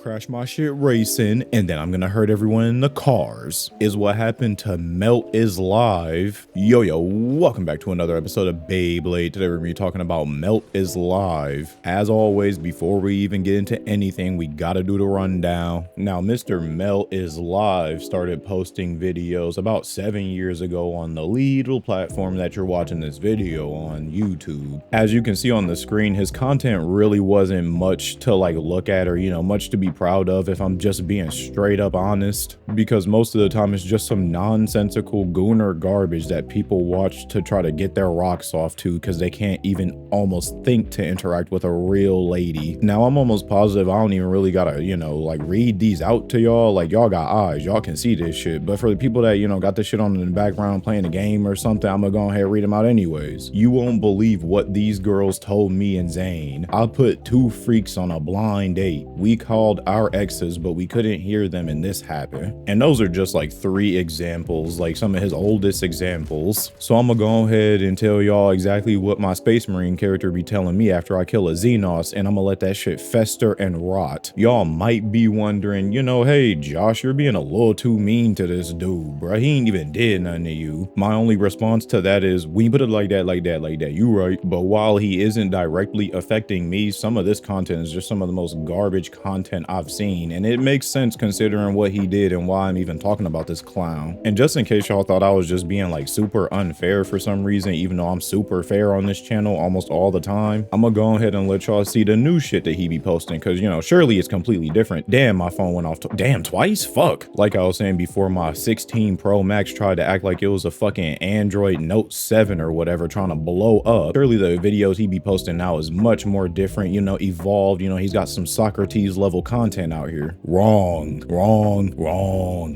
crash my shit racing, and then I'm gonna hurt everyone in the cars, is what happened to Melt is Live. Yo, welcome back to another episode of Beyblade. Today we're gonna be talking about Melt is Live. As always, before we even get into anything, we gotta do the rundown. Now, Mr. Melt is Live started posting videos about 7 years ago on the little platform that you're watching this video on, YouTube. As you can see on the screen, his content really wasn't much to like look at or, much to be proud of, if I'm just being straight up honest, because most of the time it's just some nonsensical gooner garbage that people watch to try to get their rocks off to, because they can't even almost think to interact with a real lady. Now, I'm almost positive I don't even really gotta, like read these out to y'all. Like, y'all got eyes, y'all can see this shit. But for the people that, got this shit on in the background playing a game or something, I'm gonna go ahead and read them out anyways. You won't believe what these girls told me and Zane. I put 2 freaks on a blind date. We called our exes, but we couldn't hear them, and this happened. And those are just like 3 examples, like some of his oldest examples. So I'm gonna go ahead and tell y'all exactly what my Space Marine character be telling me after I kill a Xenos, and I'm gonna let that shit fester and rot. Y'all might be wondering, hey, Josh, you're being a little too mean to this dude, bruh. He ain't even did nothing to you. My only response to that is, we put it like that, you right. But while he isn't directly affecting me, some of this content is just some of the most garbage content I've seen, and it makes sense considering what he did and why I'm even talking about this clown. And just in case y'all thought I was just being like super unfair for some reason, even though I'm super fair on this channel almost all the time, I'm gonna go ahead and let y'all see the new shit that he be posting, because surely it's completely different. Damn, my phone went off damn, twice? Fuck. Like I was saying before, my 16 Pro Max tried to act like it was a fucking Android Note 7 or whatever trying to blow up. Surely the videos he be posting now is much more different, evolved. He's got some Socrates level content out here. Wrong.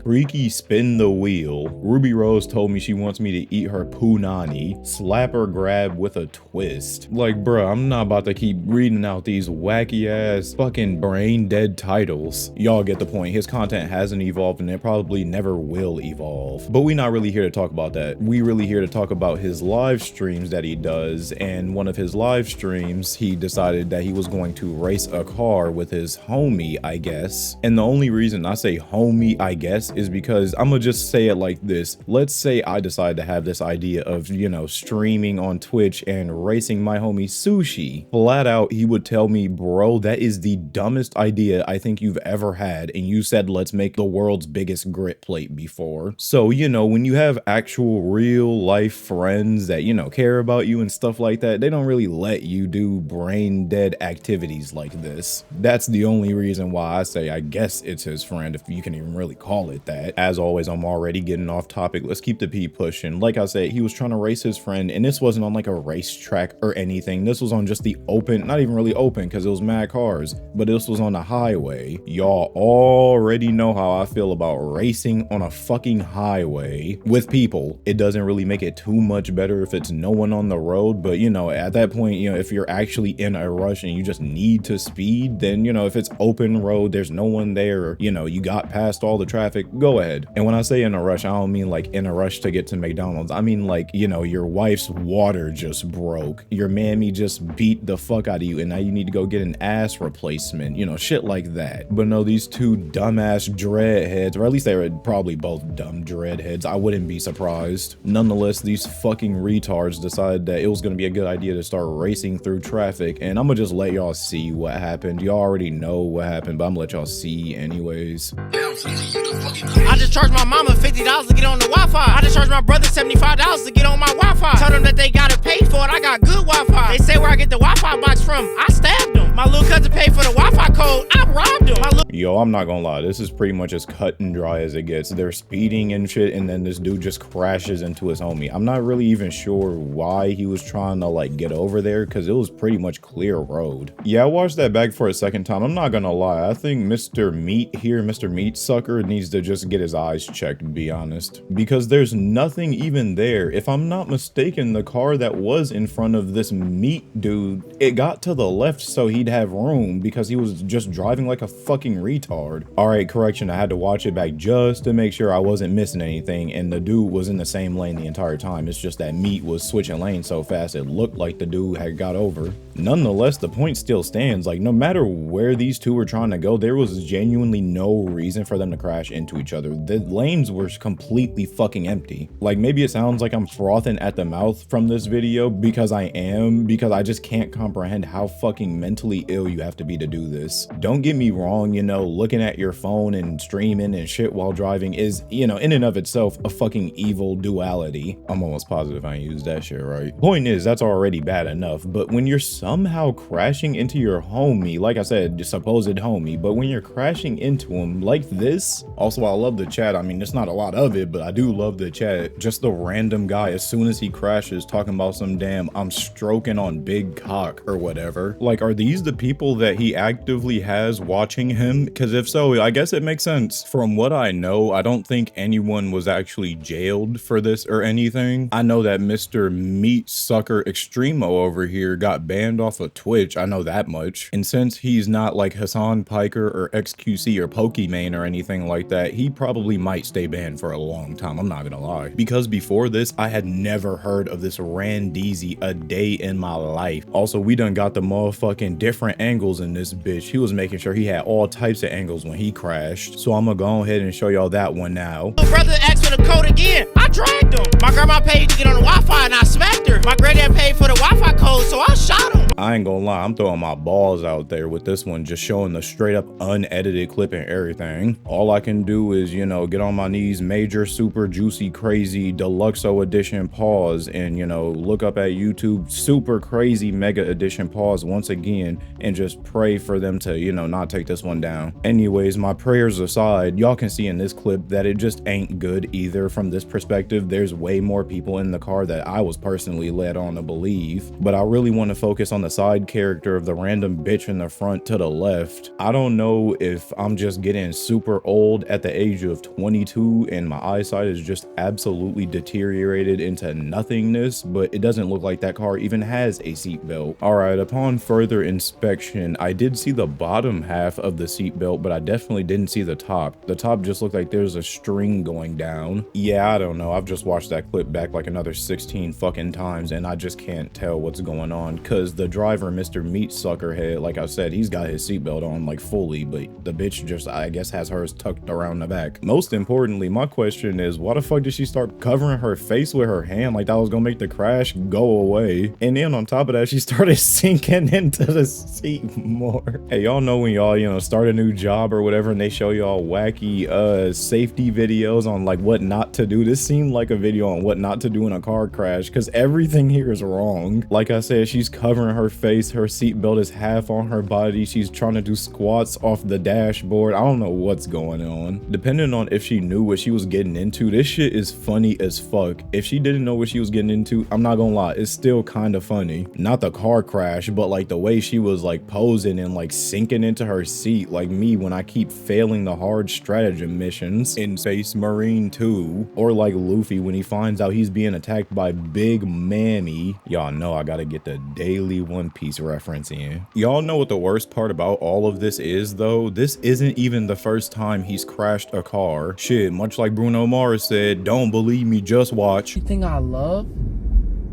Freaky spin the wheel. Ruby Rose told me she wants me to eat her punani. Slap or grab with a twist. Like, bruh, I'm not about to keep reading out these wacky ass fucking brain dead titles. Y'all get the point. His content hasn't evolved, and it probably never will evolve. But we're not really here to talk about that. We really here to talk about his live streams that he does. And one of his live streams, he decided that he was going to race a car with his homie, I guess. And the only reason I say homie, I guess, is because I'm gonna just say it like this. Let's say I decide to have this idea of, streaming on Twitch and racing my homie Sushi. Flat out, he would tell me, bro, that is the dumbest idea I think you've ever had. And you said, let's make the world's biggest grit plate before. So, when you have actual real life friends that, care about you and stuff like that, they don't really let you do brain dead activities like this. That's the only reason why I say I guess it's his friend, if you can even really call it that. As always, I'm already getting off topic. Let's keep the P pushing. Like I said, he was trying to race his friend, and this wasn't on like a racetrack or anything. This was on just the open, not even really open because it was mad cars, but this was on the highway. Y'all already know how I feel about racing on a fucking highway with people. It doesn't really make it too much better if it's no one on the road, but at that point, if you're actually in a rush and you just need to speed, then if it's open road, there's no one there, you got past all the traffic, go ahead. And when I say in a rush, I don't mean like in a rush to get to McDonald's. I mean like, your wife's water just broke, your mammy just beat the fuck out of you, and now you need to go get an ass replacement, shit like that. But no, these 2 dumbass dreadheads, or at least they were probably both dumb dreadheads, I wouldn't be surprised. Nonetheless, these fucking retards decided that it was gonna be a good idea to start racing through traffic, and I'm gonna just let y'all see what happened. Y'all already know what happened, but I'm gonna let y'all see anyways. I just charged my mama $50 to get on the Wi-Fi. I just charged my brother $75 to get on my Wi-Fi. Told them that they gotta pay for it, I got good Wi-Fi. They say where I get the Wi-Fi box from, I stabbed them. My little cousin paid for the Wi-Fi code, I robbed him. Yo, I'm not gonna lie, this is pretty much as cut and dry as it gets. They're speeding and shit, and then this dude just crashes into his homie. I'm not really even sure why he was trying to like get over there, because it was pretty much clear road. Yeah, I watched that back for a second time. I'm not gonna lie, I think Mr. Meat here, Mr. Meat Sucker, needs to just get his eyes checked, to be honest, because there's nothing even there. If I'm not mistaken, mistaken, the car that was in front of this meat dude, it got to the left so he'd have room because he was just driving like a fucking retard. All right, correction, I had to watch it back just to make sure I wasn't missing anything, and the dude was in the same lane the entire time. It's just that meat was switching lanes so fast it looked like the dude had got over. Nonetheless, the point still stands. Like, no matter where these two were trying to go, there was genuinely no reason for them to crash into each other. The lanes were completely fucking empty. Like, maybe it sounds like I'm frothing at the mouth from this video, because I am, because I just can't comprehend how fucking mentally ill you have to be to do this. Don't get me wrong, you know, looking at your phone and streaming and shit while driving is, you know, in and of itself a fucking evil duality. I'm almost positive I ain't used that shit right. Point is, that's already bad enough, but when you're somehow crashing into your homie, like I said, your supposed homie, but when you're crashing into him like this. Also, I love the chat. I mean, it's not a lot of it, but I do love the chat. Just the random guy, as soon as he crashes, talking about some damn I'm stroking on big cock or whatever. Like, are these the people that he actively has watching him? Because if so, I guess it makes sense. From what I know, I don't think anyone was actually jailed for this or anything. I know that Mr. Meat Sucker Extremo over here got banned off of Twitch. I know that much. And since he's not like Hassan Piker or XQC or Pokimane or anything like that, he probably might stay banned for a long time. I'm not gonna lie. Because before this, I had never heard of this Randeezy a day in my life. Also, we done got the motherfucking different angles in this bitch. He was making sure he had all types of angles when he crashed. So I'm gonna go ahead and show y'all that one now. My brother asked for the code again. I dragged him. My grandma paid to get on the Wi-Fi and I smacked her. My granddad paid for the Wi-Fi code, so I shot him. I ain't gonna lie, I'm throwing my balls out there with this one, just showing the straight up unedited clip and everything. All I can do is, you know, get on my knees, major, super juicy, crazy, deluxo edition pause, and, you know, look up at YouTube, super crazy mega edition pause once again, and just pray for them to, you know, not take this one down. Anyways, my prayers aside, y'all can see in this clip that it just ain't good either. From this perspective, there's way more people in the car that I was personally led on to believe, but I really want to focus on the side character of the random bitch in the front to the left. I don't know if I'm just getting super old at the age of 22 and my eyesight is just absolutely deteriorated into nothingness, but it doesn't look like that car even has a seatbelt. All right, upon further inspection, I did see the bottom half of the seatbelt, but I definitely didn't see the top. The top just looked like there's a string going down. Yeah, I don't know. I've just watched that clip back like another 16 fucking times and I just can't tell what's going on, because the driver, Mr. Meat Suckerhead, like I said, he's got his seatbelt on like fully, but the bitch just, I guess, has hers tucked around the back. Most importantly, my question is, why the fuck did she start covering her face with her hand like that was gonna make the crash go away? And then on top of that, she started sinking into the seat more. Hey, y'all know when y'all, you know, start a new job or whatever and they show y'all wacky safety videos on like what not to do? This seemed like a video on what not to do in a car crash, because everything here is wrong. Like I said, she's covering her face, her seatbelt is half on her body, she's trying to do squats off the dashboard. I don't know what's going on. Depending on if she knew what she was getting into, this shit is funny as fuck. If she didn't know what she was getting into, I'm not gonna lie, it's still kind of funny. Not the car crash, but like the way she was like posing and like sinking into her seat, like me when I keep failing the hard stratagem missions in Space Marine 2, or like Luffy when he finds out he's being attacked by Big Mammy. Y'all know I gotta get the daily One Piece reference in. Y'all know what the worst part about all of this is though? This isn't even the first time he's crashed a car. Shit, much like Bruno Mars said, don't believe me, just watch. Everything I love,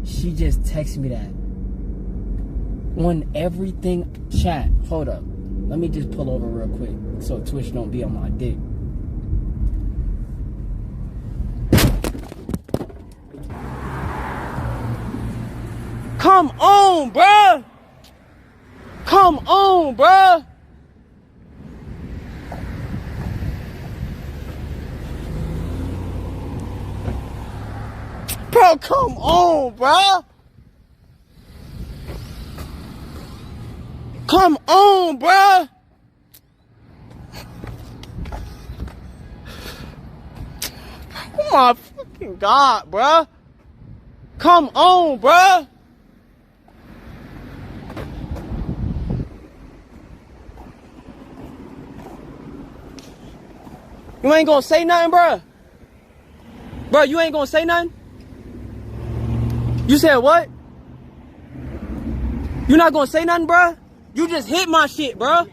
she just texted me that. On everything, chat, hold up. Let me just pull over real quick so Twitch don't be on my dick. Come on, bruh! Come on, bruh! Bro, come on, bruh! Come on, bruh! Oh my fucking God, bruh! Come on, bruh! You ain't gonna say nothing, bruh? Bruh, you ain't gonna say nothing? You said what? You not gonna say nothing, bruh? You just hit my shit, bruh.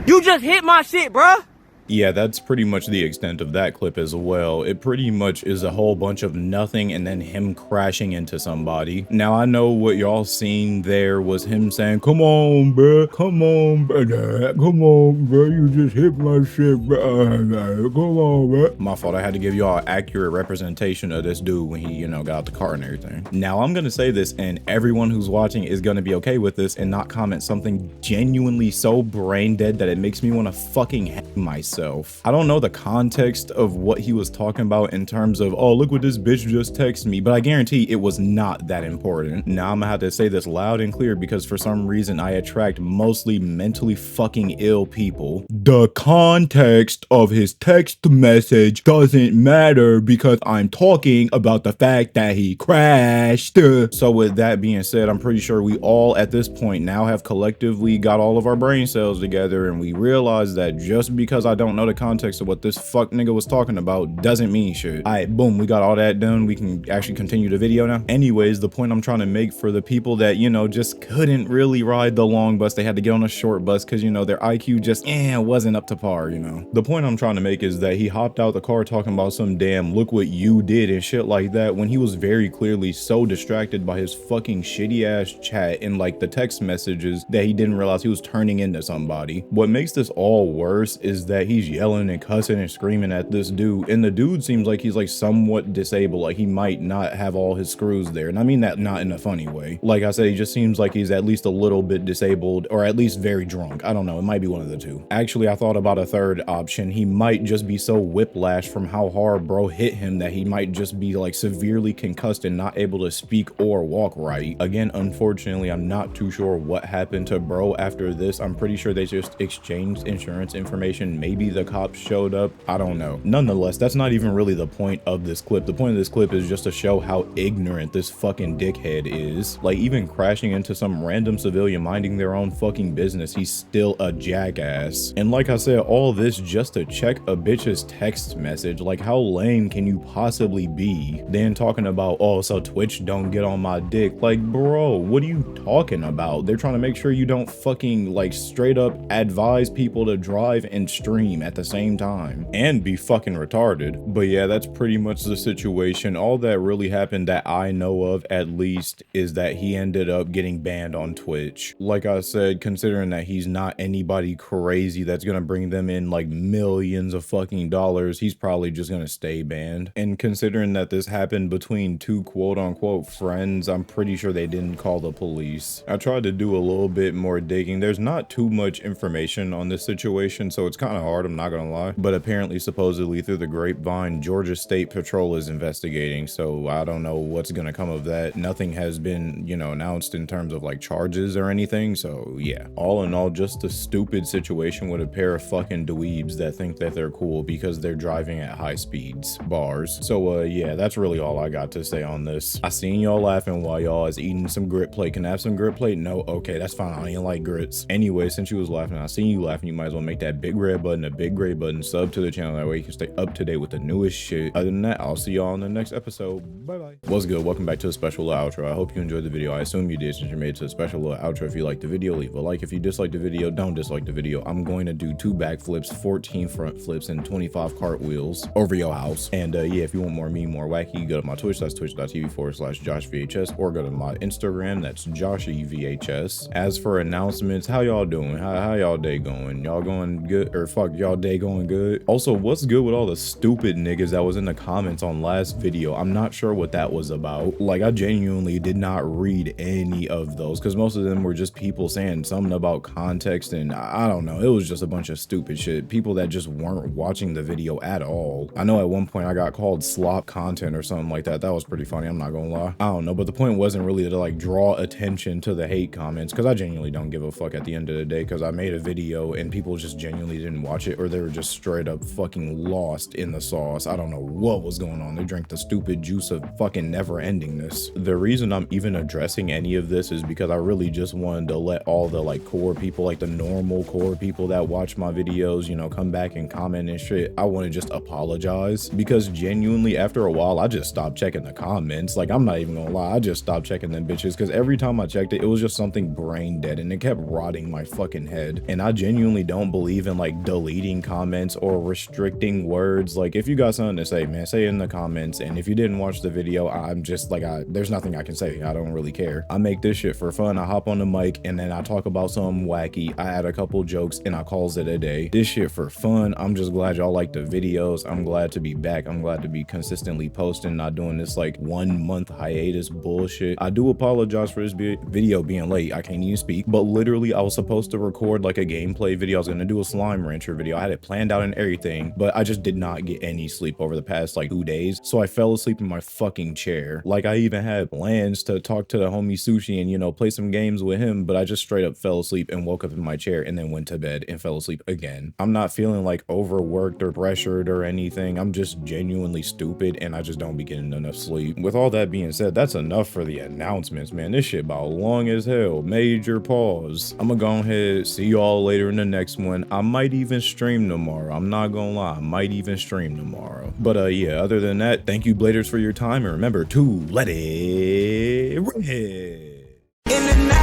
You just hit my shit, bruh. Yeah, that's pretty much the extent of that clip as well. It pretty much is a whole bunch of nothing and then him crashing into somebody. Now, I know what y'all seen there was him saying, come on, bruh, come on, bruh, come on, bruh, you just hit my shit, bruh, come on, bruh. My fault, I had to give y'all an accurate representation of this dude when he, you know, got out the car and everything. Now, I'm gonna say this, and everyone who's watching is gonna be okay with this and not comment something genuinely so brain dead that it makes me want to fucking hang myself. I don't know the context of what he was talking about in terms of, oh, look what this bitch just texted me, but I guarantee it was not that important. Now I'm gonna have to say this loud and clear because for some reason I attract mostly mentally fucking ill people. The context of his text message doesn't matter because I'm talking about the fact that he crashed. So with that being said, I'm pretty sure we all at this point now have collectively got all of our brain cells together and we realize that just because I don't know the context of what this fuck nigga was talking about doesn't mean shit. Alright, boom, we got all that done. We can actually continue the video now. Anyways, the point I'm trying to make for the people that, you know, just couldn't really ride the long bus, they had to get on a short bus because, you know, their IQ just wasn't up to par, you know. The point I'm trying to make is that he hopped out the car talking about some damn look what you did and shit like that when he was very clearly so distracted by his fucking shitty ass chat and like the text messages that he didn't realize he was turning into somebody. What makes this all worse is that he's yelling and cussing and screaming at this dude, and the dude seems like he's like somewhat disabled, like he might not have all his screws there, and I mean that not in a funny way. Like I said, he just seems like he's at least a little bit disabled or at least very drunk. I don't know, it might be one of the two. Actually, I thought about a third option. He might just be so whiplashed from how hard bro hit him that he might just be like severely concussed and not able to speak or walk right. Again, unfortunately, I'm not too sure what happened to bro after this. I'm pretty sure they just exchanged insurance information. Maybe the cops showed up, I don't know. Nonetheless, that's not even really the point of this clip. The point of this clip is just to show how ignorant this fucking dickhead is. Like, even crashing into some random civilian minding their own fucking business, he's still a jackass. And like I said, all this just to check a bitch's text message. Like, how lame can you possibly be? Then talking about, oh, so Twitch don't get on my dick. Like, bro, what are you talking about? They're trying to make sure you don't fucking like straight up advise people to drive and stream at the same time and be fucking retarded. But yeah, that's pretty much the situation. All that really happened that I know of, at least, is that he ended up getting banned on Twitch. Like I said, considering that he's not anybody crazy that's gonna bring them in like millions of fucking dollars, he's probably just gonna stay banned. And considering that this happened between two quote unquote friends, I'm pretty sure they didn't call the police. I tried to do a little bit more digging. There's not too much information on this situation, so it's kind of hard, I'm not gonna lie. But apparently, supposedly through the grapevine, Georgia State Patrol is investigating, so I don't know what's gonna come of that. Nothing has been, you know, announced in terms of like charges or anything, so yeah. All in all, just a stupid situation with a pair of fucking dweebs that think that they're cool because they're driving at high speeds. Bars. So yeah, that's really all I got to say on this. I seen y'all laughing while y'all is eating some grit plate. Can I have some grit plate? No? Okay, that's fine. I ain't like grits. Anyway, since you was laughing, I seen you laughing, you might as well make that big red button, a big gray button, sub to the channel. That way you can stay up to date with the newest shit. Other than that, I'll see y'all in the next episode. Bye bye. What's good? Welcome back to the special little outro. I hope you enjoyed the video. I assume you did since you made it to the special little outro. If you liked the video, leave a like. If you disliked the video, don't dislike the video. I'm going to do 2 backflips, 14 front flips, and 25 cartwheels over your house. And yeah, if you want more me, more wacky, go to my Twitch. That's twitch.tv/JoshVHS, or go to my Instagram. That's JoshyVHS. As for announcements, how y'all doing? How y'all day going? Y'all going good? Or fuck, y'all day going good? Also, what's good with all the stupid niggas that was in the comments on last video? I'm not sure what that was about. Like, I genuinely did not read any of those because most of them were just people saying something about context, and I don't know, it was just a bunch of stupid shit. People that just weren't watching the video at all. I know at one point I got called slop content or something like that. That was pretty funny, I'm not gonna lie. I don't know, but the point wasn't really to like draw attention to the hate comments because I genuinely don't give a fuck at the end of the day, because I made a video and people just genuinely didn't watch it. shit, or they were just straight up fucking lost in the sauce. I don't know what was going on. They drank the stupid juice of fucking never endingness. The reason I'm even addressing any of this is because I really just wanted to let all the like core people, like the normal core people that watch my videos, you know, come back and comment and shit. I want to just apologize, because genuinely after a while I just stopped checking the comments. Like, I'm not even gonna lie, I just stopped checking them bitches, because every time I checked it, it was just something brain dead and it kept rotting my fucking head. And I genuinely don't believe in like deleting comments or restricting words. Like, if you got something to say, man, say it in the comments. And if you didn't watch the video, I'm just like, there's nothing I can say. I don't really care. I make this shit for fun. I hop on the mic and then I talk about something wacky. I add a couple jokes and I calls it a day. This shit for fun. I'm just glad y'all like the videos. I'm glad to be back. I'm glad to be consistently posting, not doing this like 1 month hiatus bullshit. I do apologize for this video being late. I can't even speak, but literally I was supposed to record like a gameplay video. I was gonna do a slime rancher video. I had it planned out and everything, but I just did not get any sleep over the past like 2 days. So I fell asleep in my fucking chair. Like, I even had plans to talk to the homie Sushi and, you know, play some games with him, but I just straight up fell asleep and woke up in my chair and then went to bed and fell asleep again. I'm not feeling like overworked or pressured or anything. I'm just genuinely stupid and I just don't be getting enough sleep. With all that being said, that's enough for the announcements, man. This shit about long as hell. Major pause. I'm gonna go ahead, see y'all later in the next one. I might even stream tomorrow. I'm not gonna lie, I might even stream tomorrow. But yeah, other than that, thank you Bladers for your time, and remember to let it rip. In the night.